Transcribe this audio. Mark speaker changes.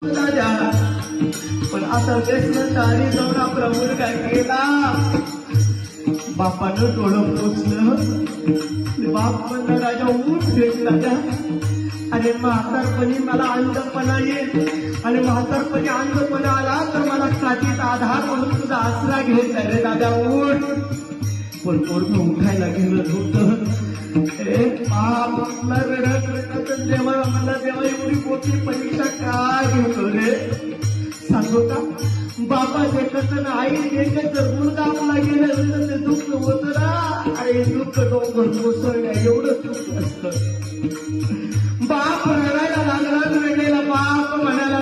Speaker 1: दादा पण आता व्यसन तारी जाऊन आपला मुलगा गेला. बापानं डोळं पोचलं. बाप म्हणलं राजा उठ भेट दादा. आणि म्हातारपणी मला अंधपणा येईल आणि म्हातारपणी अंधपणा आला तर मला काठीचा आधार म्हणून तुझा आसरा घ्यायचा रे दादा उठ. पण पोरग उठायला गेलं होतं. बाप रडत रडत देवा मला देवा एवढी मोठी परीक्षा का घेतो रे. सांगू का बाबा देखत ना आई देखत मुलगा आपला गेलं तर ते दुःख होत ना. अरे दुःख डोंगर कोसळण्या एवढं दुःख असतं. बाप रडायला लागला रडायला बाप म्हणायला